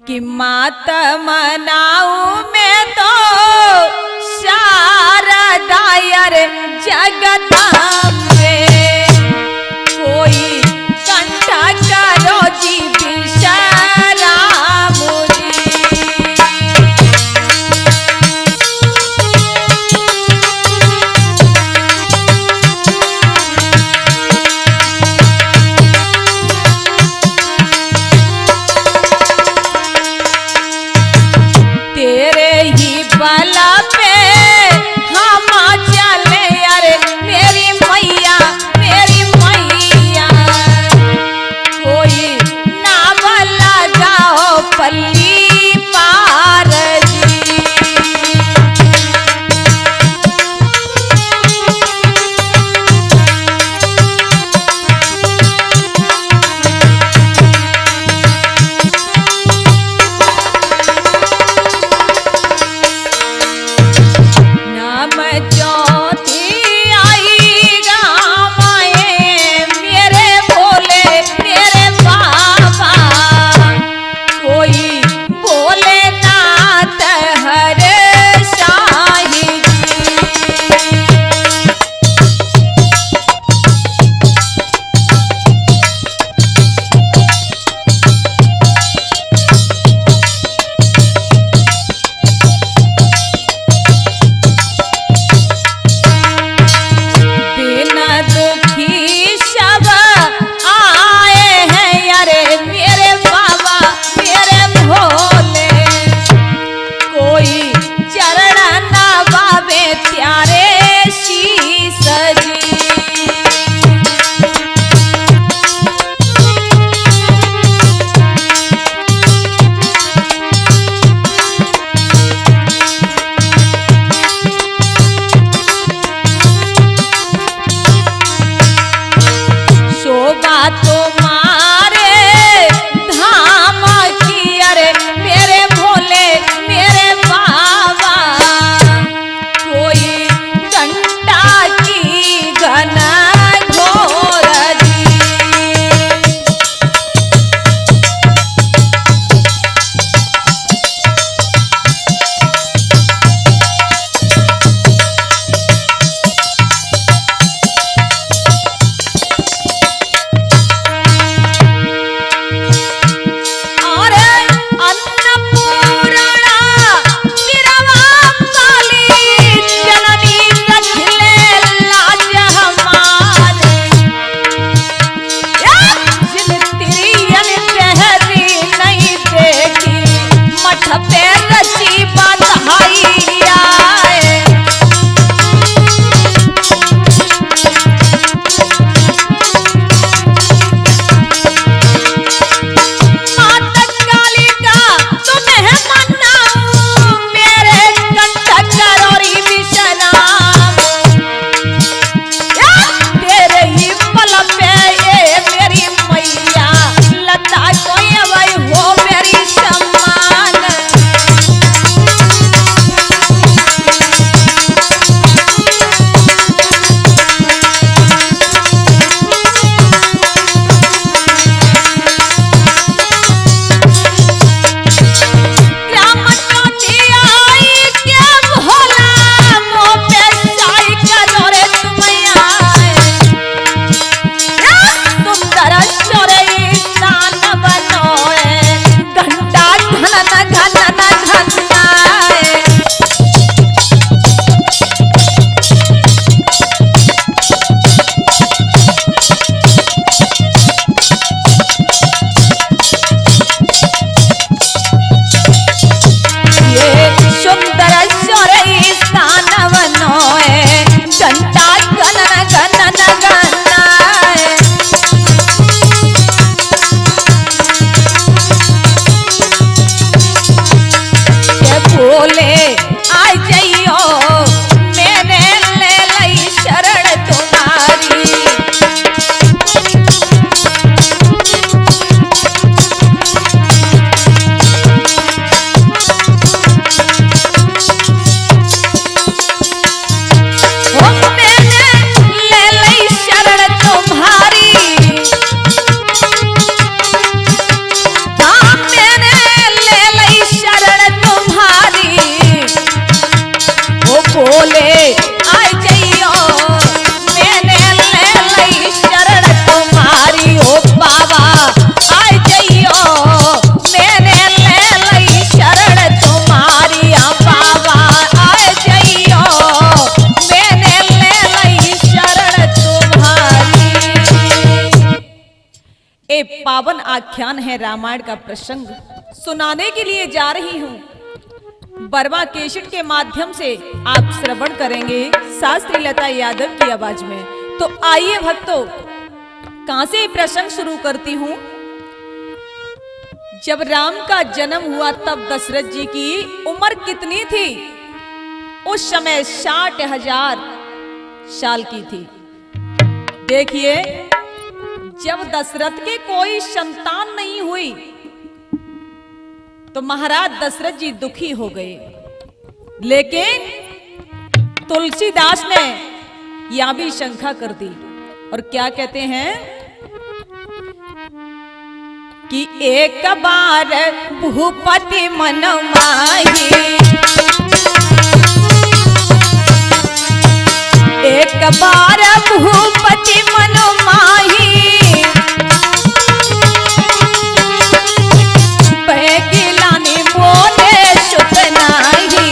कि मात मनाऊ मैं तो शारदायर जगदम्बे कोई कंठ करो जी विश्राम जी। तेरे ही बल पे हम चले अरे मेरे पावन आख्यान है, रामायण का प्रसंग सुनाने के लिए जा रही हूँ। बर्मा केसट के माध्यम से आप श्रवण करेंगे शास्त्री लता यादव की आवाज में। तो आइए भक्तों, कहां से प्रसंग शुरू करती हूँ। जब राम का जन्म हुआ तब दशरथ जी की उम्र कितनी थी? उस समय 60,000 साल की थी। देखिए, जब दशरथ के कोई संतान नहीं हुई तो महाराज दशरथ जी दुखी हो गए। लेकिन तुलसीदास ने यह भी शंका कर दी और क्या कहते हैं कि एक बार भूपति मन माही, एक बार भूपति मन माही, गिलानी मोने सुत नाही।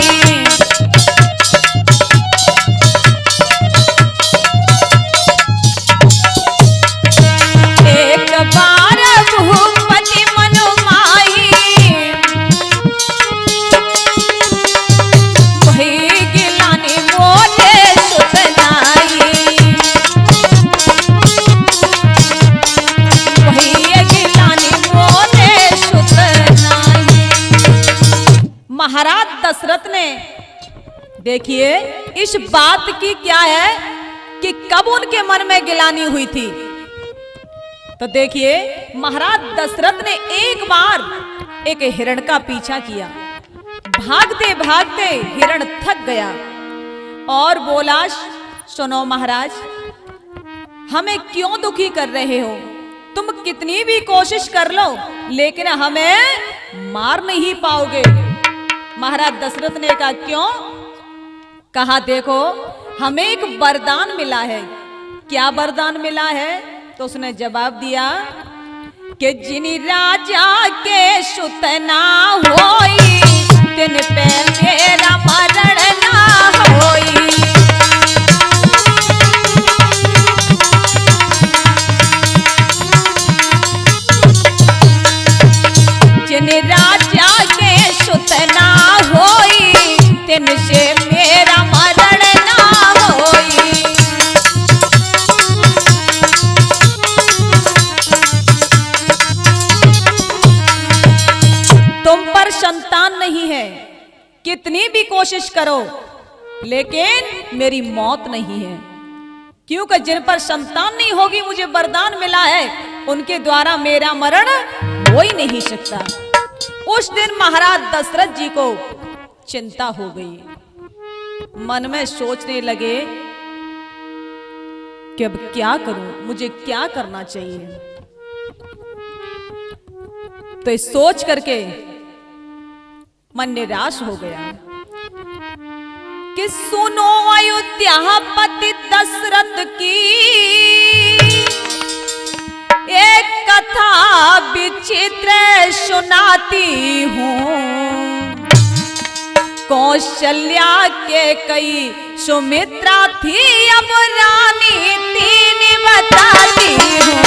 एक बार भूपति मन माही, वही गिलानी मोने सुत नाही, वही गिलानी मोने सुत नाही। महाराज दशरथ ने, देखिए इस बात की क्या है कि कब उनके मन में गिलानी हुई थी। तो देखिए, महाराज दशरथ ने एक बार एक हिरण का पीछा किया। भागते भागते हिरण थक गया और बोला, सुनो महाराज, हमें क्यों दुखी कर रहे हो? तुम कितनी भी कोशिश कर लो लेकिन हमें मार नहीं पाओगे। महाराज दशरथ ने कहा, क्यों? कहा, देखो हमें एक वरदान मिला है। क्या वरदान मिला है? तो उसने जवाब दिया कि जिन राजा के सुत ना होई, तिन पे मेरा मरण ना होई। जिन राजा के सुत ना होई, तिन से मेरा मरण ना होई। तुम पर संतान नहीं है, कितनी भी कोशिश करो लेकिन मेरी मौत नहीं है, क्योंकि जिन पर संतान नहीं होगी, मुझे वरदान मिला है, उनके द्वारा मेरा मरण हो ही नहीं सकता। उस दिन महाराज दशरथ जी को चिंता हो गई। मन में सोचने लगे कि अब क्या करूं, मुझे क्या करना चाहिए। तो सोच करके मन निराश हो गया कि सुनो अयोध्यापति दशरथ की एक कथा विचित्र सुनाती हूँ। कौशल्या के कई सुमित्रा थी, अब रानी तीन बताती हूँ।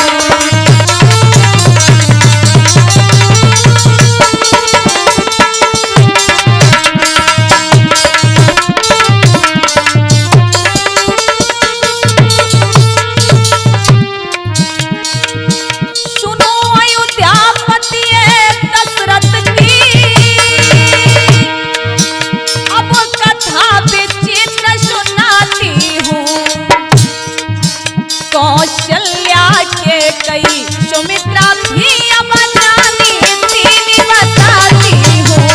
कौशल्या के कई सुमित्रा थी, अब रानी तीन बताती हूँ।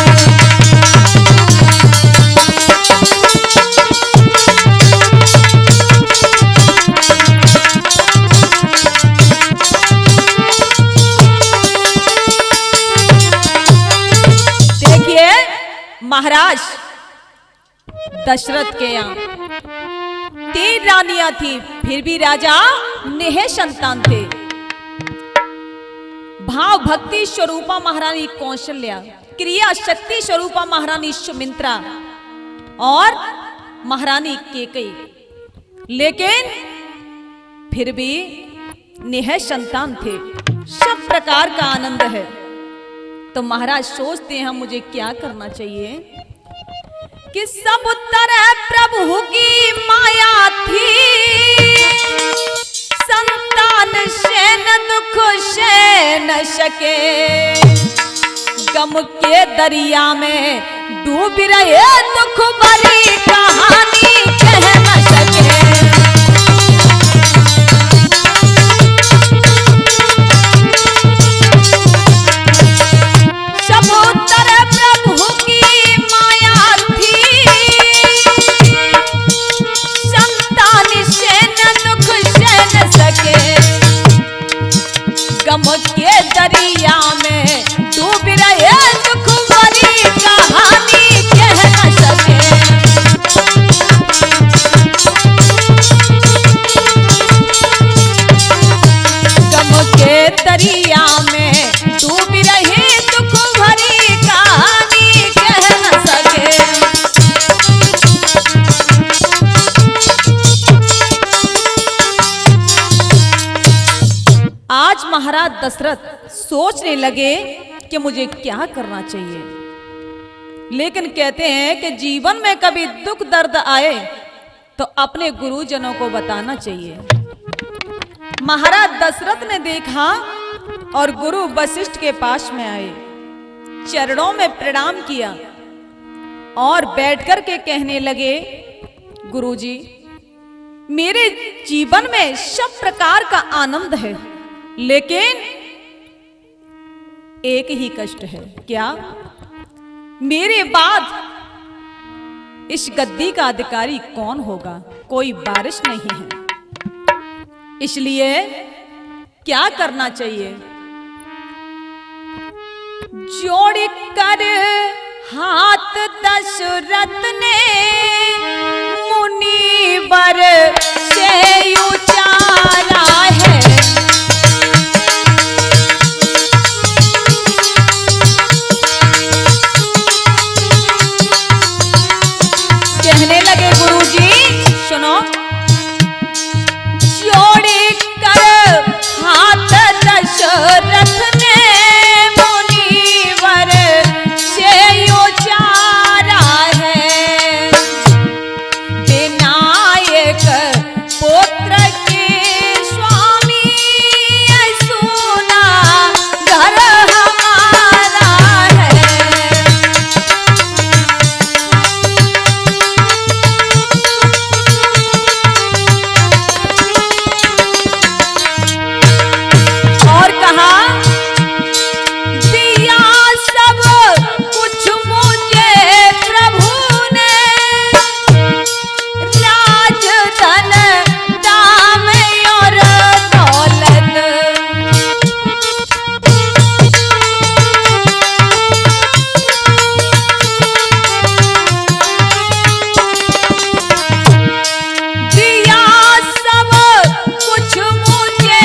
देखिए, महाराज दशरथ के यहाँ 3 रानियां थी, फिर भी राजा नेह संतान थे। भाव भक्ति स्वरूपा महारानी कौशल्या, क्रिया शक्ति स्वरूपा महारानी सुमित्रा और महारानी केकई, लेकिन फिर भी नेह संतान थे। सब प्रकार का आनंद है। तो महाराज सोचते हैं मुझे क्या करना चाहिए कि सब तरह प्रभु की माया थी, संतान से न दुख से न सके, गम के दरिया में डूब रहे दुख भरी कहानी कह न सके। गम के दरिया में डूब रहे दुख भरी कहानी कह न सके। गम के दरिया में डूब रहे दुख भरी कहानी कह न सके। आज महाराज दशरथ सोचने लगे कि मुझे क्या करना चाहिए, लेकिन कहते हैं कि जीवन में कभी दुख दर्द आए तो अपने गुरुजनों को बताना चाहिए। महाराज दशरथ ने देखा और गुरु वशिष्ठ के पास में आए, चरणों में प्रणाम किया और बैठकर के कहने लगे, गुरुजी, मेरे जीवन में सब प्रकार का आनंद है, लेकिन एक ही कष्ट है। क्या? मेरे बाद इस गद्दी का अधिकारी कौन होगा? कोई वारिस नहीं है। इसलिए क्या करना चाहिए? जोड़ कर हाथ दशरथ ने मुनिवर से उचारा है, कहने लगे, गुरुजी सुनो, जोड़ कर हाथ दशरथ ने मुनिवर से उचारा है, विनायक पुत्र के स्वामी सुना घर हमारा है। और कहा, दिया सब कुछ मुझे प्रभु ने, राज धन दाम और दौलत, दिया सब कुछ मुझे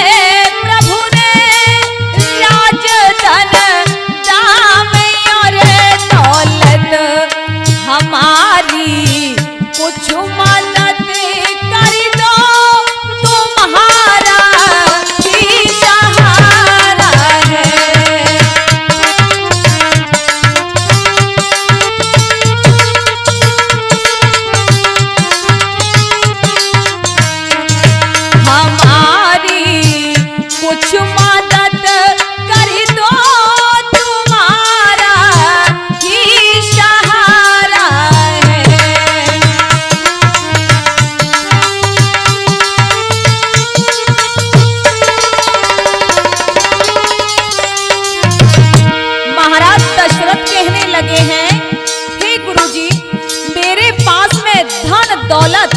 प्रभु ने, राज धन दाम और दौलत, हमारी कुछ मदद कर दो, तुम्हारा ही सहारा है। हमारी कुछ मदद कर दो, तुम्हारा ही सहारा है। महाराज दशरथ कहने लगे हैं, हे गुरुजी, मेरे पास में धन दौलत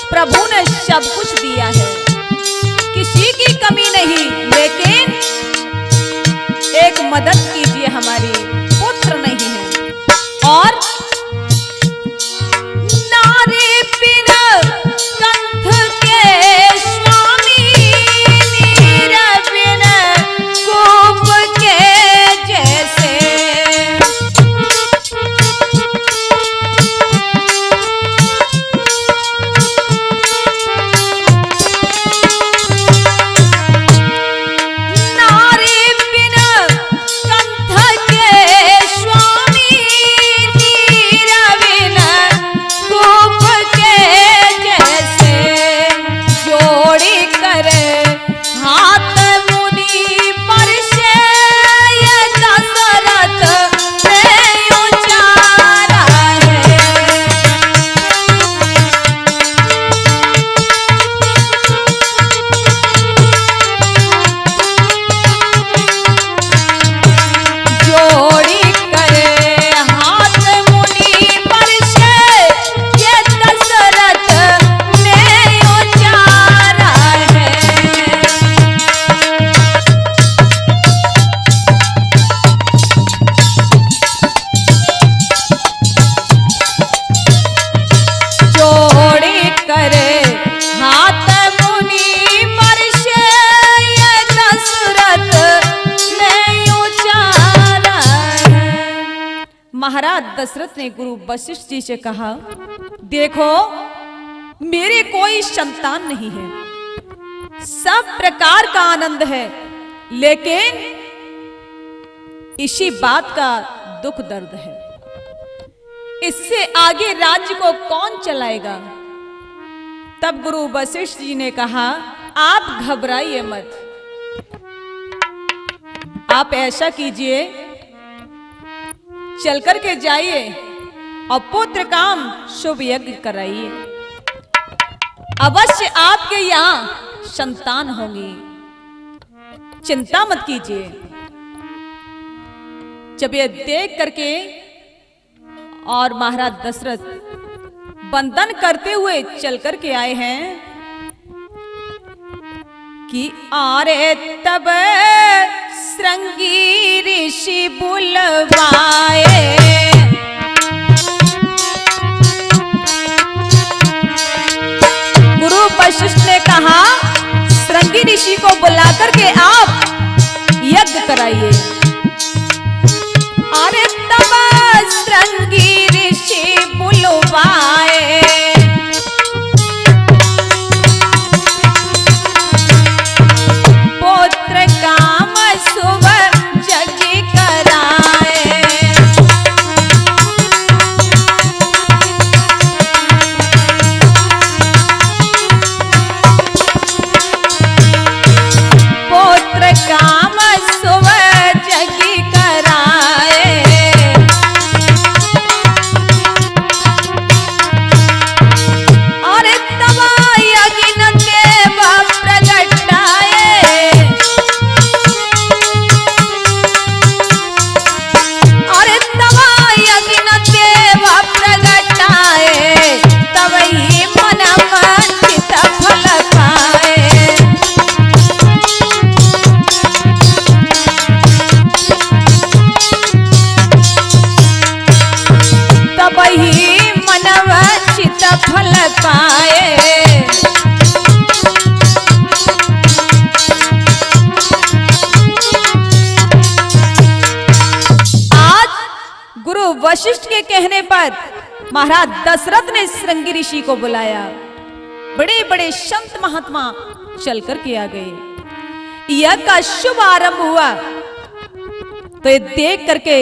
प्रभु ने सब कुछ दिया है, किसी की कमी नहीं, लेकिन एक मदद कीजिए, हमारी पुत्र नहीं है। और नारी बिन कंठ के स्वामी, नीर बिन कूप के जैसे, नारी महाराज दशरथ ने गुरु वशिष्ठ जी से कहा, देखो मेरे कोई संतान नहीं है, सब प्रकार का आनंद है, लेकिन इसी बात का दुख दर्द है। इससे आगे राज्य को कौन चलाएगा? तब गुरु वशिष्ठ जी ने कहा, आप घबराइए मत, आप ऐसा कीजिए, चल कर के जाइए और पुत्र काम शुभ यज्ञ कराइए, अवश्य आपके यहां संतान होंगी, चिंता मत कीजिए। जब ये देख करके और महाराज दशरथ वंदन करते हुए चल करके आए हैं कि आरे तब श्रृंगी ऋषि बुलवाए, गुरु वशिष्ठ ने कहा, श्रृंगी ऋषि को बुला करके आप यज्ञ कराइए। अरे तब श्रृंगी ऋषि बुलवाए, पुत्र काम शुभ यज्ञ कराए। पुत्र काम शुभ यज्ञ कराए। अरे तब यज्ञ देव प्रगटाए, अरे तब यज्ञ देव प्रगटाए, तब ही मन मंचित फल पाए। तब ही मन मंचित फल पाए। आज गुरु वशिष्ठ के कहने पर महाराज दशरथ ने श्रृंगी ऋषि को बुलाया। बड़े बड़े संत महात्मा चल कर के आ गए। यज्ञ का शुभ आरंभ हुआ तो ये देख करके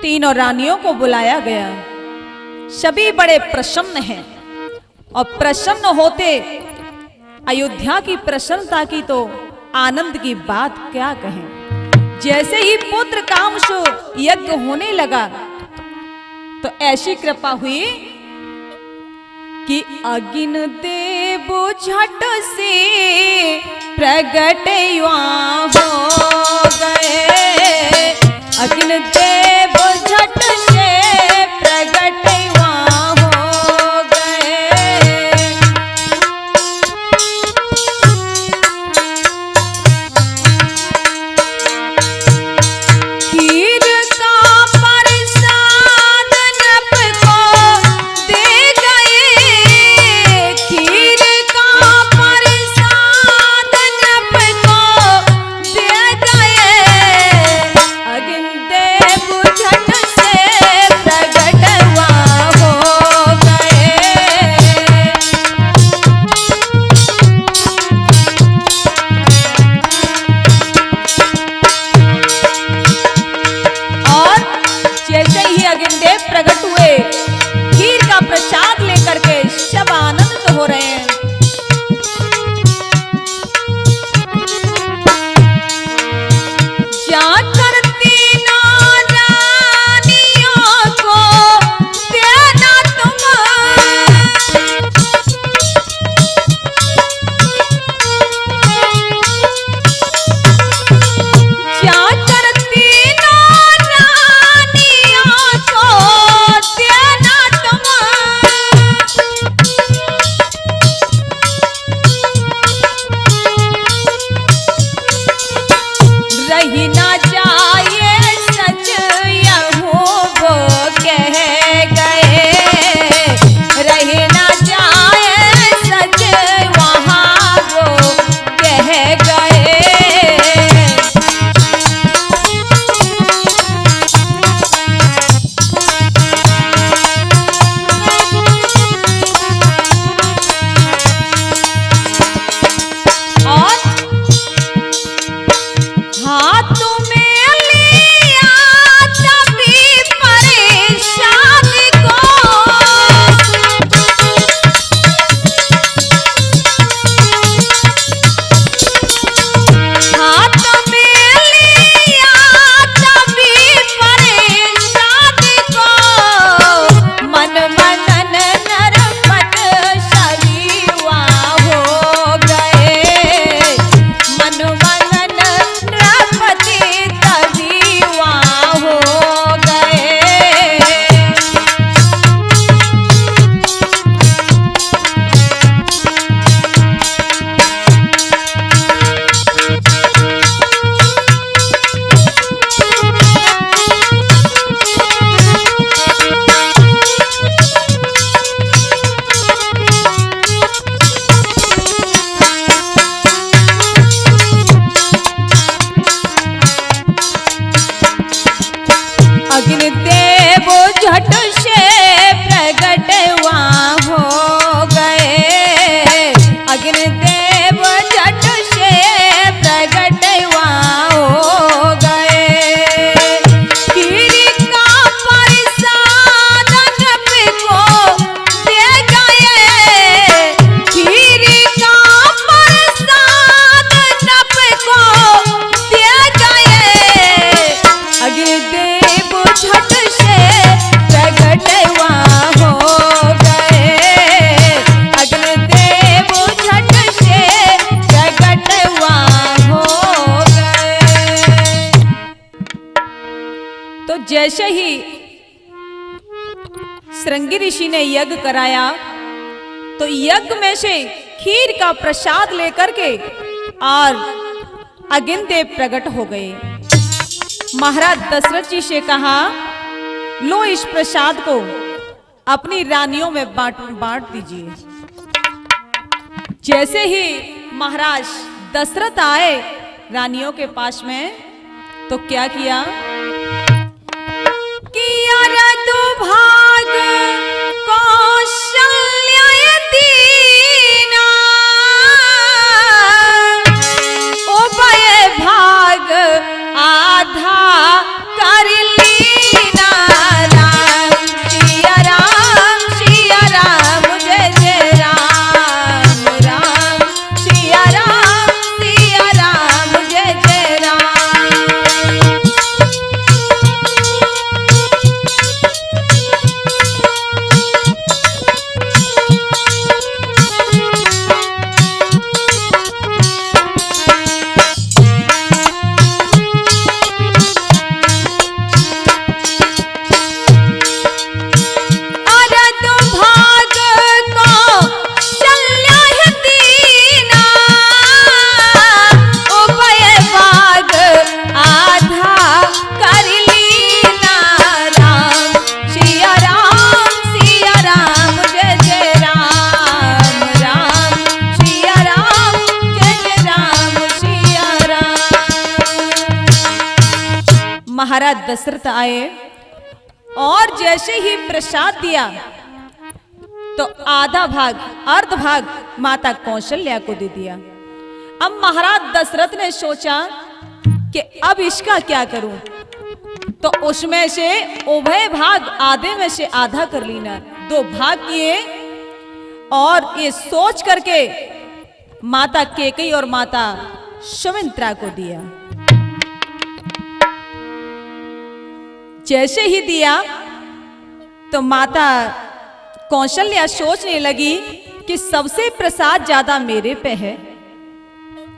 तीनों रानियों को बुलाया गया। सभी बड़े प्रसन्न हैं और प्रसन्न होते अयोध्या की प्रसन्नता की तो आनंद की बात क्या कहें। जैसे ही पुत्र कामशु यज्ञ होने लगा तो ऐसी कृपा हुई कि अगिन देव झट से प्रगट युवा हो गए। अगिन देव झट से प्रगट युवा हो गए। खीर का प्रसाद नभ को दे गए। खीर का प्रसाद नभ को दे गए। अगिन देव झट से प्रगट हुआ हो गए। और जैसे ही अग्निदेव प्रकट हुए, खीर का प्रसाद लेकर के सब आनंदित हो रहे हैं। जाकर तीनों रानियों को देना तुम। जाकर तीनों रानियों को अग्निदेव झट से प्रगट वहाँ हो गए, अग्निदेव झट से प्रगट वहाँ हो गए। खीर का प्रसाद नब को दे गए, खीर का प्रसाद नब को दे गए। अग्निदेव झट से प्रगट वहाँ हो गए, अग्निदेव झट से प्रगट वहाँ हो गए। तो जैसे ही श्रृंगी ऋषि ने यज्ञ कराया तो यज्ञ में से खीर का प्रसाद लेकर के और अग्निदेव प्रकट हो गए। महाराज दशरथ जी से कहा, लो इस प्रसाद को अपनी रानियों में बांट दीजिए। जैसे ही महाराज दशरथ आए रानियों के पास में तो क्या किया कि दुभाग कौशल्या दीना उभय भाग आधा कर लीना। राम सिया राम जय जय राम, राम सिया राम जय जय राम। महाराज दशरथ आए और जैसे ही प्रसाद दिया तो आधा भाग अर्ध भाग माता कौशल्या को दे दिया। अब महाराज दशरथ ने सोचा कि अब इसका क्या करूं, तो उसमें से उभय भाग आधे में से आधा कर लेना, दो भाग किए और ये सोच करके माता कैकेयी और माता सुमित्रा को दिया। जैसे ही दिया तो माता कौशल्या सोचने लगी कि सबसे प्रसाद ज्यादा मेरे पे है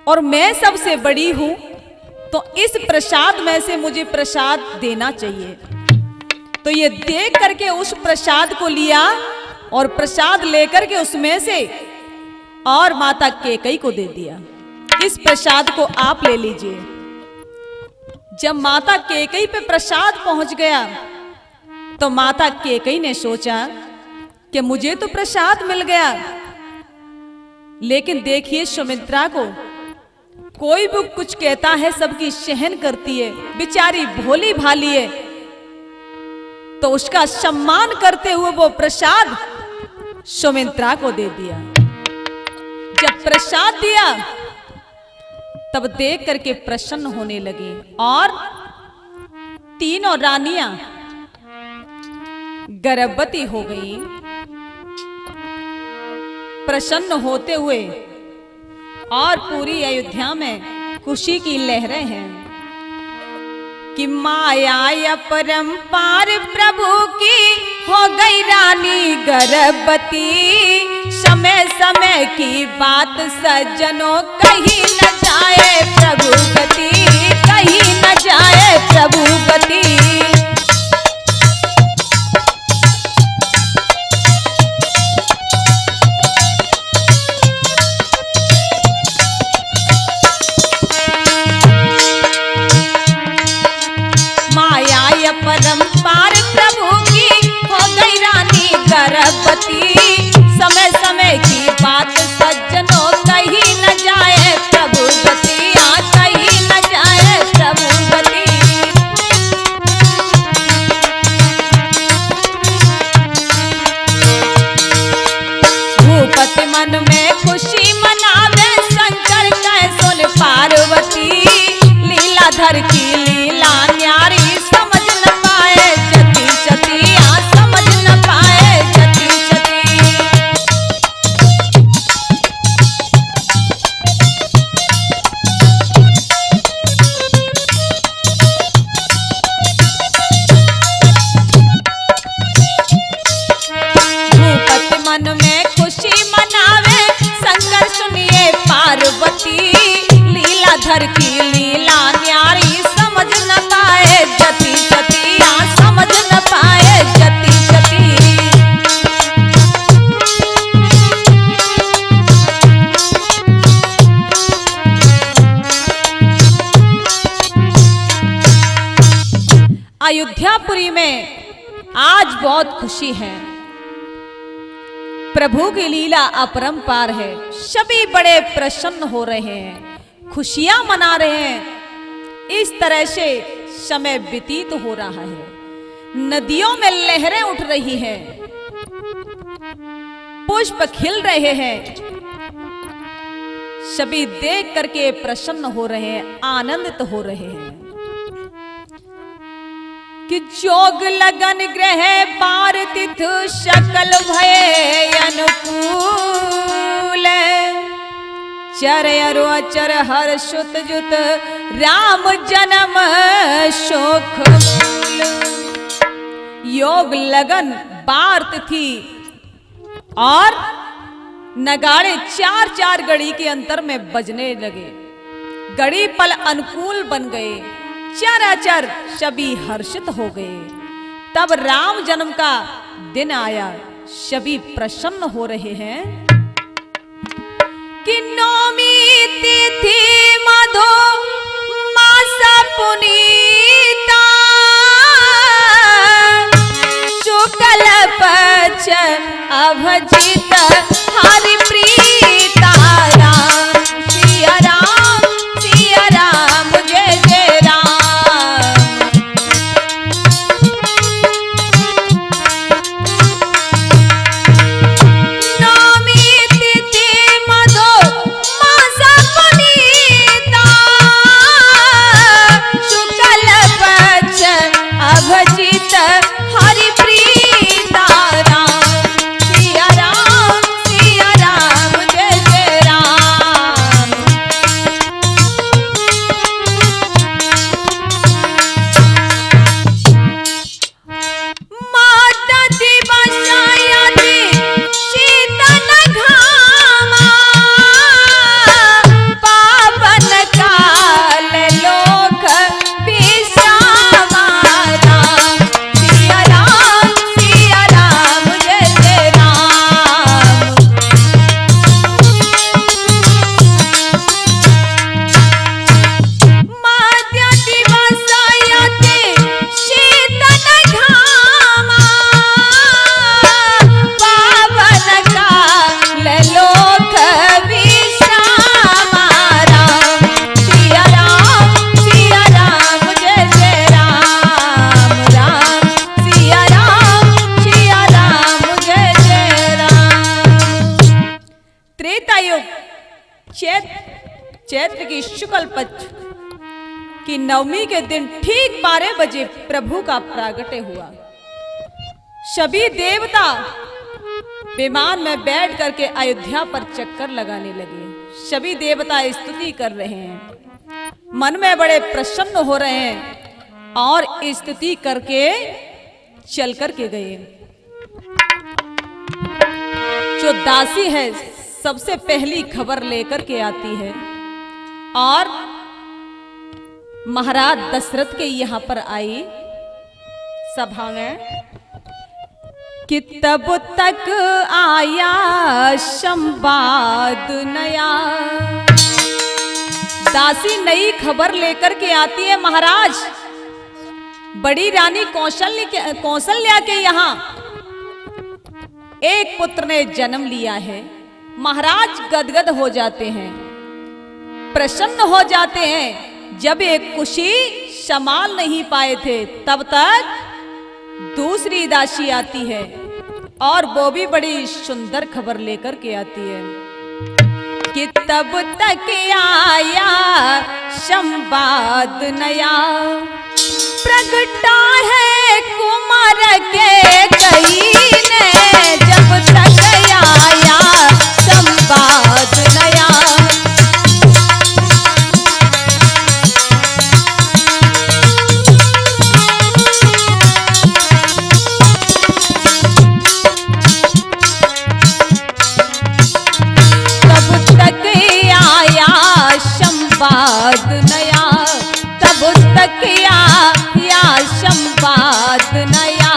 और मैं सबसे बड़ी हूं, तो इस प्रसाद में से मुझे प्रसाद देना चाहिए। तो ये देख करके उस प्रसाद को लिया और प्रसाद लेकर के उसमें से और माता कैकेयी को दे दिया, इस प्रसाद को आप ले लीजिए। जब माता कैकेयी पे प्रसाद पहुंच गया तो माता कैकेयी ने सोचा कि मुझे तो प्रसाद मिल गया, लेकिन देखिए सुमित्रा को कोई भी कुछ कहता है सबकी सहन करती है, बेचारी भोली भाली है, तो उसका सम्मान करते हुए वो प्रसाद सुमित्रा को दे दिया। जब प्रसाद दिया तब देख करके प्रसन्न होने लगी और तीनों रानियां गर्भवती हो गई। प्रसन्न होते हुए और पूरी अयोध्या में खुशी की लहरें हैं कि माया अपरंपार प्रभु की हो गई रानी गर्भवती। समय समय की बात सज्जनों कहीं न जाए प्रभु गति, कहीं न जाए प्रभु गति। परंपार प्रभु की हो गई रानी गर्भवती। समय समय की बात सज्जनों कहीं न जाए प्रभु गति, कहीं न जाए प्रभु गति। आज बहुत खुशी है, प्रभु की लीला अपरंपार है। सभी बड़े प्रसन्न हो रहे हैं, खुशियां मना रहे हैं। इस तरह से समय व्यतीत हो रहा है, नदियों में लहरें उठ रही हैं, पुष्प खिल रहे हैं। सभी देख करके प्रसन्न हो रहे हैं, आनंदित हो रहे हैं कि जोग लगन ग्रह बार तिथ सकल भय अनुकूल, चर अरु अचर हर सुत जुत राम जन्म शोक मूल। योग लगन बार तिथि और नगाड़े चार चार घड़ी के अंतर में बजने लगे, घड़ी पल अनुकूल बन गए, चराचर सभी हर्षित हो गए। तब राम जन्म का दिन आया, सभी प्रसन्न हो रहे हैं कि नौमी तिथि मधु मास पुनीता, शुक्ल पक्ष अभजित हरि प्रीता। राम सिया राम जय जय राम। नौमी तिथि मधु मास पुनीता, शुक्ल पक्ष अभजित हरि प्रीता। राम सिया राम जय जय राम। माता दिवस यदि शीतल घामा, पावन काल लोक विश्रामा। राम सिया राम जय जय राम। माता दिवस यदि शीतल घामा, पावन काल लोक विश्रामा। राम सिया राम जय जय राम। राम सिया राम जय जय राम। त्रेता युग चैत्र की शुक्ल पक्ष की नवमी के दिन ठीक 12 बजे प्रभु का प्रागट्य हुआ। सभी देवता विमान में बैठ करके अयोध्या पर चक्कर लगाने लगे। सभी देवता स्तुति कर रहे हैं, मन में बड़े प्रसन्न हो रहे हैं और स्तुति करके चल करके गए। जो दासी है सबसे पहली खबर लेकर के आती है और महाराज दशरथ के यहाँ पर आई सभा में कि तब तक आया संवाद नया। दासी नई खबर लेकर के आती है, महाराज बड़ी रानी कौशल्या के यहाँ एक पुत्र ने जन्म लिया है। महाराज गदगद हो जाते हैं, प्रसन्न हो जाते हैं। जब एक खुशी संभाल नहीं पाए थे तब तक दूसरी दासी आती है और वो भी बड़ी सुंदर खबर लेकर के आती है कि तब तक आया संवाद नया, प्रगटा है कुमार के कई ने। जब तक आया संवाद नया, संवाद नया, तब तक आया संवाद नया।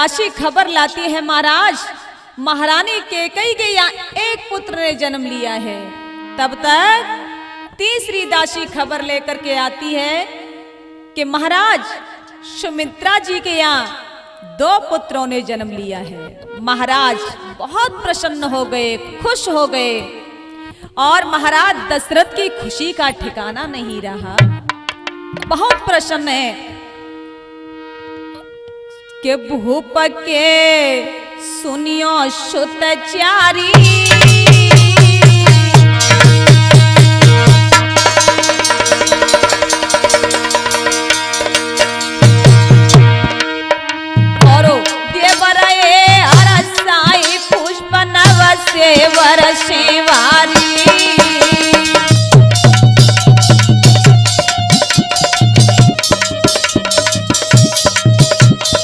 दासी खबर लाती है, महाराज महारानी कैकेयी के यहाँ एक पुत्र ने जन्म लिया है। तब तक तीसरी दासी खबर लेकर के आती है कि महाराज सुमित्रा जी के यहाँ 2 पुत्रों ने जन्म लिया है। महाराज बहुत प्रसन्न हो गए, खुश हो गए, और महाराज दशरथ की खुशी का ठिकाना नहीं रहा। बहुत प्रसन्न है कि भूप के सुनियो सुतचारी, वरसेवारी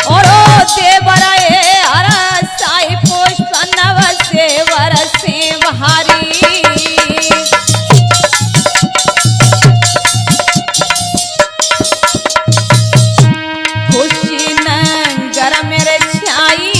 और देवराए अरसाई पुष्प नव से वरसेवारी। खुशी नंगर मेरे छाई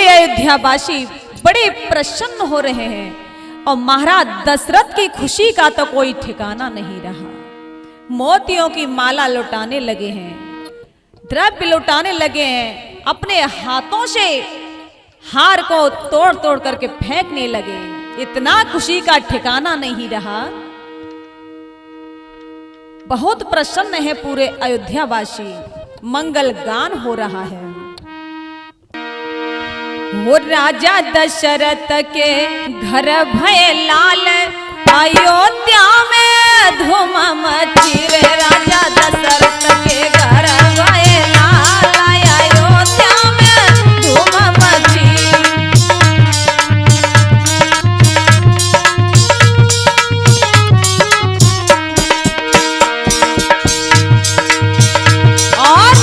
अयोध्यावासी बड़े प्रसन्न हो रहे हैं और महाराज दशरथ की खुशी का तो कोई ठिकाना नहीं रहा। मोतियों की माला लुटाने लगे हैं, द्रव्य लुटाने लगे हैं, अपने हाथों से हार को तोड़ तोड़ करके फेंकने लगे। इतना खुशी का ठिकाना नहीं रहा। बहुत प्रसन्न है पूरे अयोध्यावासी, मंगल गान हो रहा है। वो राजा दशरथ के घर भय लाल, अयोध्या में धूम मची रे। राजा दशरथ के घर भय लाल, अयोध्या में धूम मची। और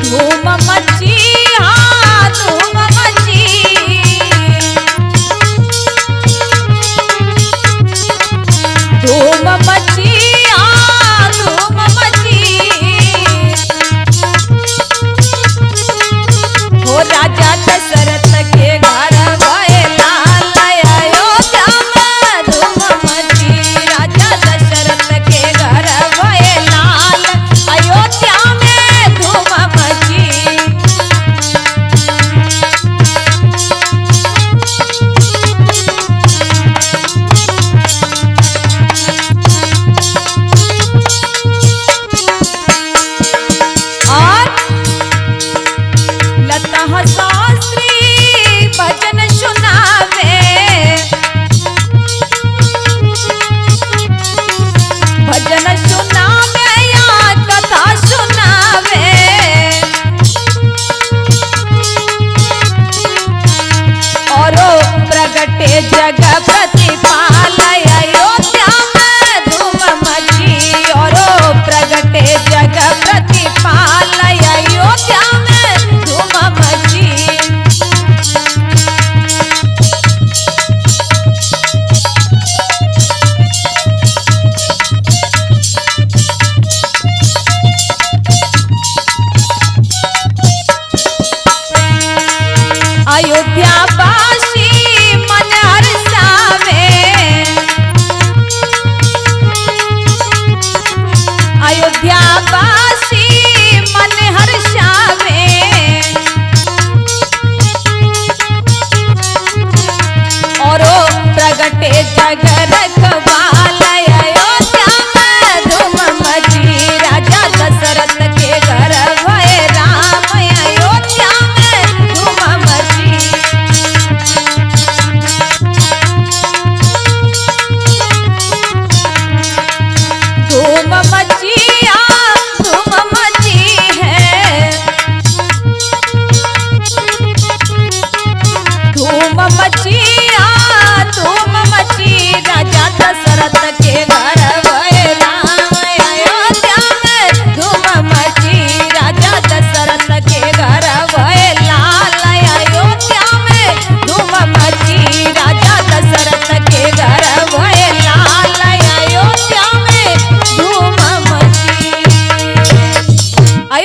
धूम मची, धूम मची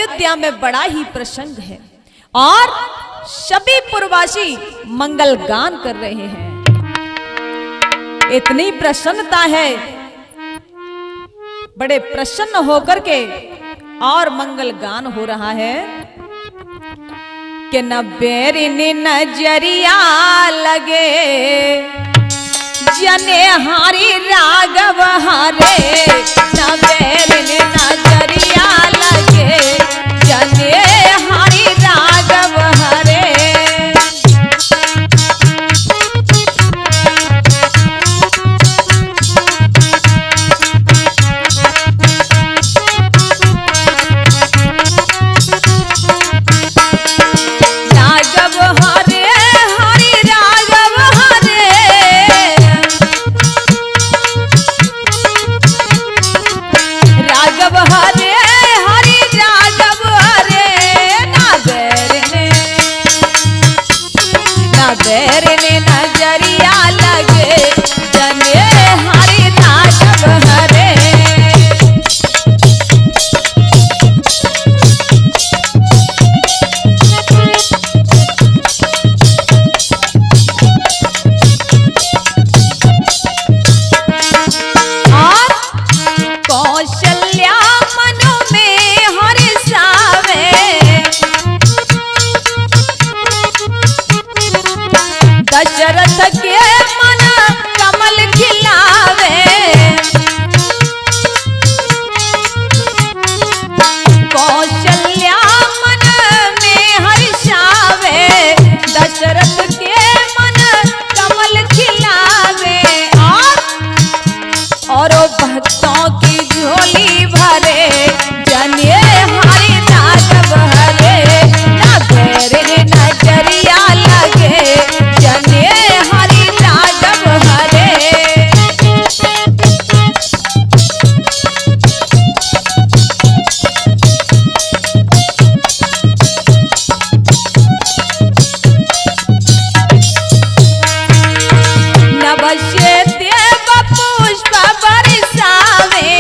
अयोध्या में बड़ा ही प्रसंग है और सभी पुरवासी मंगल गान कर रहे हैं। इतनी प्रसन्नता है, बड़े प्रसन्न होकर के और मंगल गान हो रहा है कि न बेरिन नजरिया लगे जने हारी राघव हरे, न बेरिन नजरिया लगे जने हारी राघव हरे। बेरने नजरिया लगे जने हरि राघव हरे। और कौशल्या मनु में हर्षावे, दशरथ के मन कमल खिलावे, कौशल्या मन में हर्षावे, दशरथ के मन कमल खिलावे। और भक्तों की झोली भरे जने हरि राघव हरे, न बेरने नजरिया लगे जने हरि राघव हरे। नवश्य देव पुष्प बरसावे,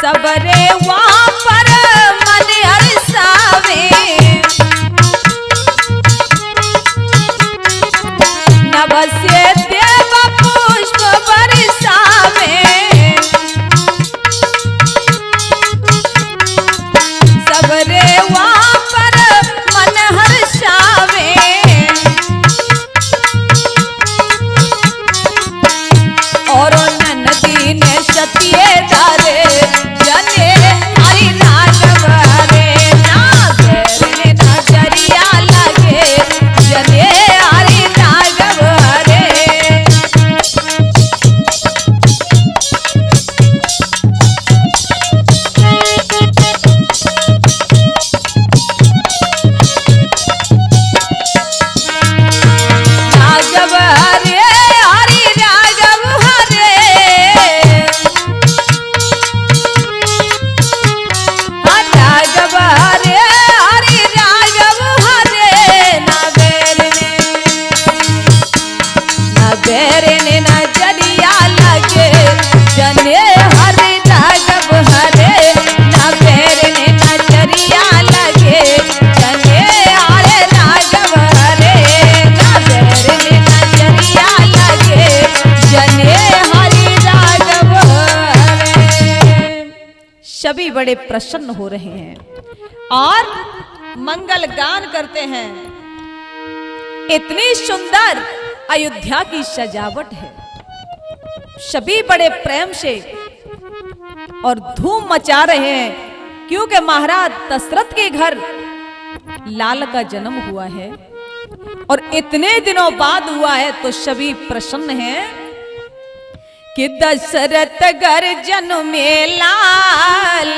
सबरे वहाँ पर मन हर्षावे, नवश्य देव पुष्प बरसावे, सबरे वहाँ पर मन हर्षावे। और नंदी ने सतिये धारे जने हरि राघव हरे, ना बेरने नजरिया लगे जने हरि राघव हरे। राघव हरे हरि राघव हरे, राघव हरे हरि राघव हरे। न बेरने नजरिया लगे जने हरि राघव हरे, न बेरने नजरिया लगे जने हरि राघव हरे, न बेरने नजरिया लगे जने हरि राघव हरे। सभी बड़े प्रसन्न हो रहे हैं और मंगल गान करते हैं। इतनी सुंदर अयोध्या की सजावट है, सभी बड़े प्रेम से और धूम मचा रहे हैं क्योंकि महाराज दशरथ के घर लाल का जन्म हुआ है और इतने दिनों बाद हुआ है तो सभी प्रसन्न हैं कि दशरथ घर जन्मे लाल,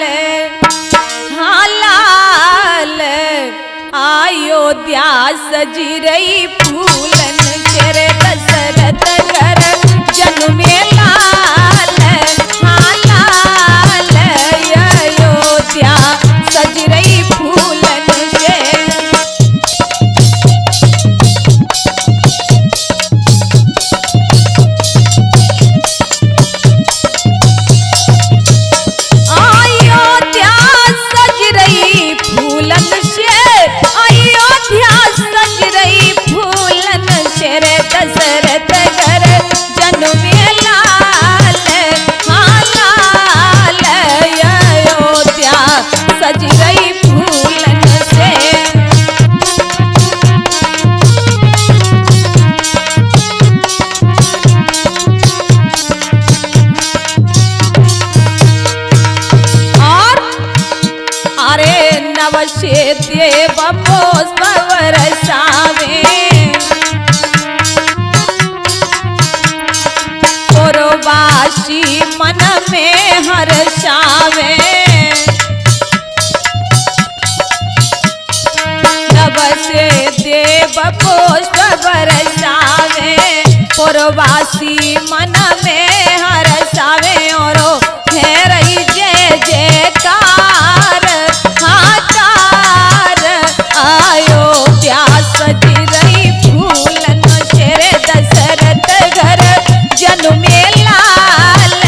हाँ लाल अयोध्या सजी रही फूलन तेरे। दशरथ घर जन्मे लाल, हाँ लाल अयोध्या सज रही फूलन से। मन में हर्षावे। नभ से देव पुष्प बरसावे, पुरवासी मन में हर्षावे। और है रही जय जयकार हाकार, अयोध्या सजी रही फूलन शेरे दशरथ घर जन्मे लाल,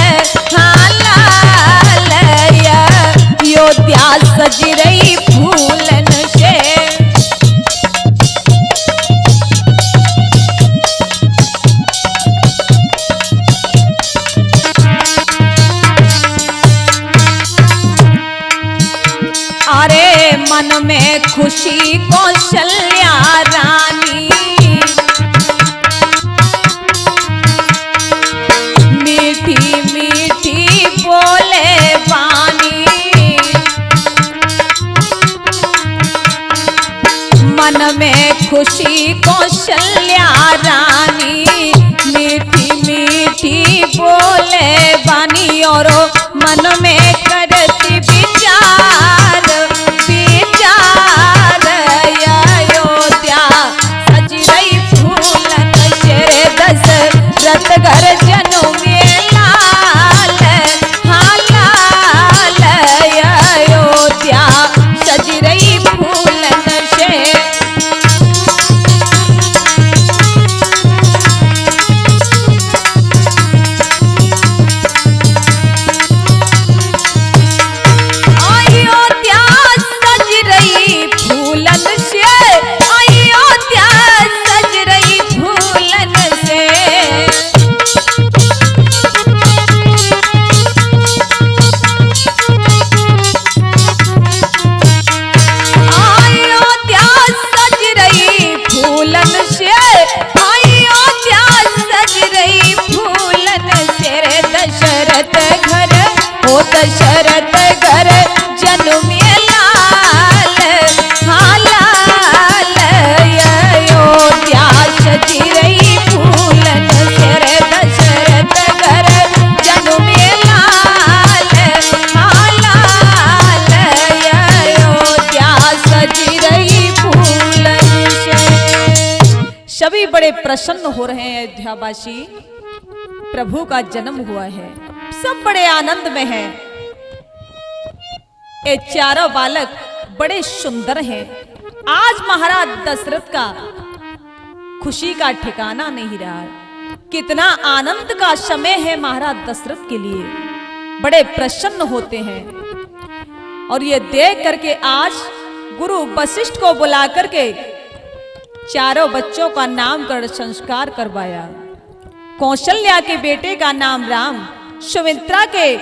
हाँ लाल, अयोध्या सजी रही फूलन से। अरे मन में खुशी कौशल्या रानी, मीठी मीठी बोले वाणी। मन में खुशी कौशल्या रानी, मीठी मीठी बोले वाणी। और मन में करती विचार विचार, अयोध्या सज रही फूलन शेरे दशरथ घर जन्मे लाल, हाँ लाल, अयोध्या सज रही फूलन से। अयोध्या सज रही फूलन से, अयोध्या सज रही फूलन से। अयोध्या सज रही फूलन से, अयोध्या सज रही फूलन से। रे दशरथ घर, ओ दशरथ घर जन्मे लाल, हाँ लाल, अयोध्या सजी रही फूलन से। रे दशरथ घर जन्मे लाल, हाँ लाल, अयोध्या सजी रही फूलन से। सभी बड़े प्रसन्न हो रहे हैं अयोध्यावासी, प्रभु का जन्म हुआ है, सब बड़े आनंद में हैं। ये चारों बालक बड़े सुंदर हैं। आज महाराज दशरथ का खुशी का ठिकाना नहीं रहा। कितना आनंद का समय है महाराज दशरथ के लिए, बड़े प्रसन्न होते हैं। और ये देख करके आज गुरु वशिष्ठ को बुला करके चारों बच्चों का नामकरण संस्कार करवाया। कौशल्या के बेटे का नाम राम, सुमित्रा के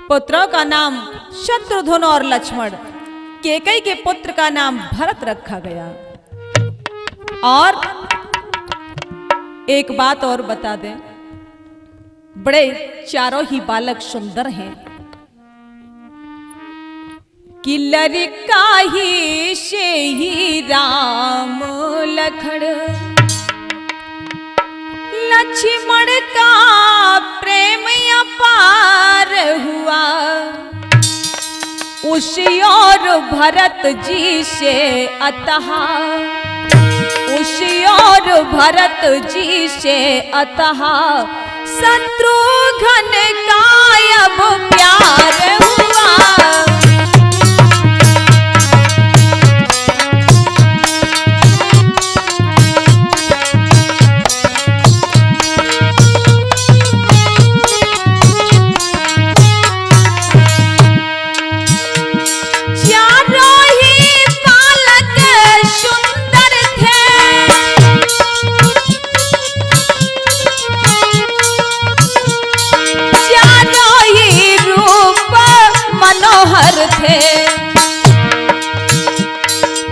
पुत्रों का नाम शत्रुघ्न और लक्ष्मण, केकई के पुत्र का नाम भरत रखा गया। और एक बात और बता दें, बड़े चारों ही बालक सुंदर हैं कि लड़का ही से ही राम लखन, लक्ष्मण का प्रेम अपार हुआ। उस और भरत जी से अतः, उस और भरत जी से अतः शत्रुघ्न का अब प्यार हुआ।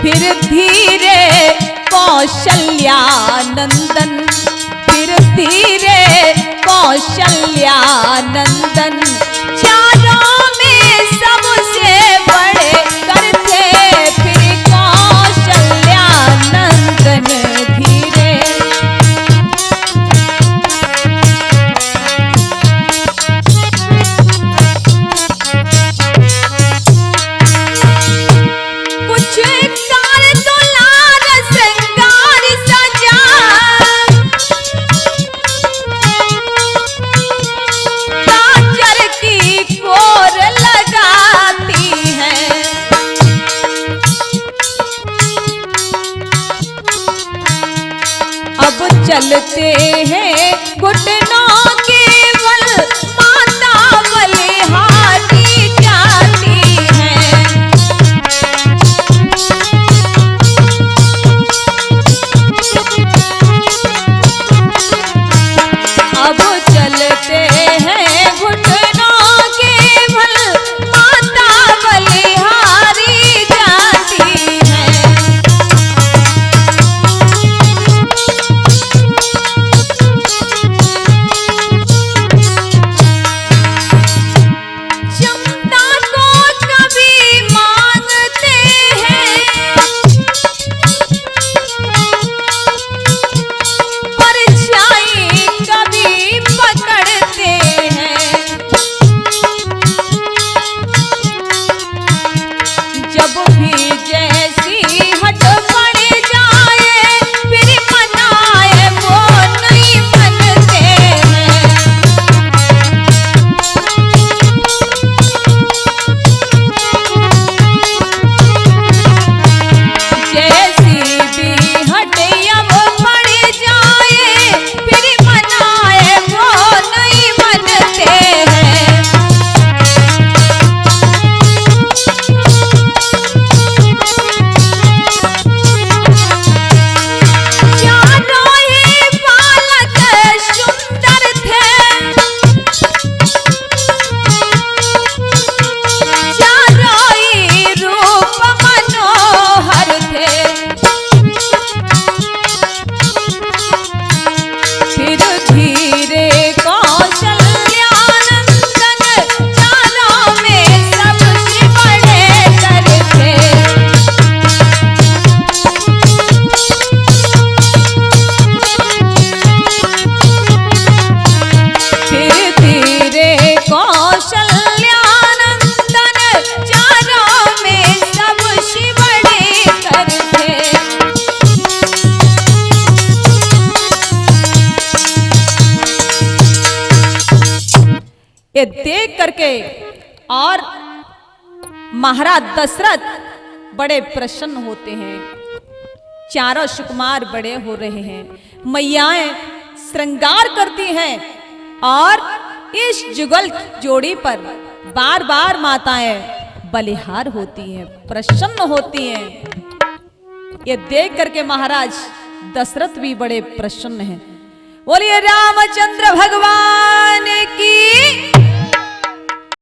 फिर धीरे कौशल्या नंदन, फिर धीरे कौशल्या नंदन, चारों में सबसे बड़े करते फिर कौशल्या नंदन धीरे। चलते हैं घुटनों के बल माता बलिहारी जाती है। अब चलते हैं घुटनों के बल माता बलिहारी जाती है। क्षमता को कभी मांगते हैं, परछाई कभी पकड़ते हैं। जब भी जैसी हट पड़ जाए फिर मनाए वो नहीं मनते हैं। जैसी भी हट अब पड़ जाए फिर मनाए वो नहीं मनते हैं। चारों ही बालक सुंदर थे, चारों ही रूप मनोहर थे। फिर धीरे कौशल्यानंदन चारों में सबसे बड़े कर थे। फिर धीरे कौशल्यानंदन चारों में सबसे बड़े कर थे। ये देख करके और महाराज दशरथ बड़े प्रसन्न होते हैं। चारों सुकुमार बड़े हो रहे हैं, मैयाएं श्रृंगार करती हैं और इस जुगल जोड़ी पर बार बार माताएं बलिहार होती हैं, प्रसन्न होती हैं। ये देख करके महाराज दशरथ भी बड़े प्रसन्न हैं। बोलिए रामचंद्र भगवान की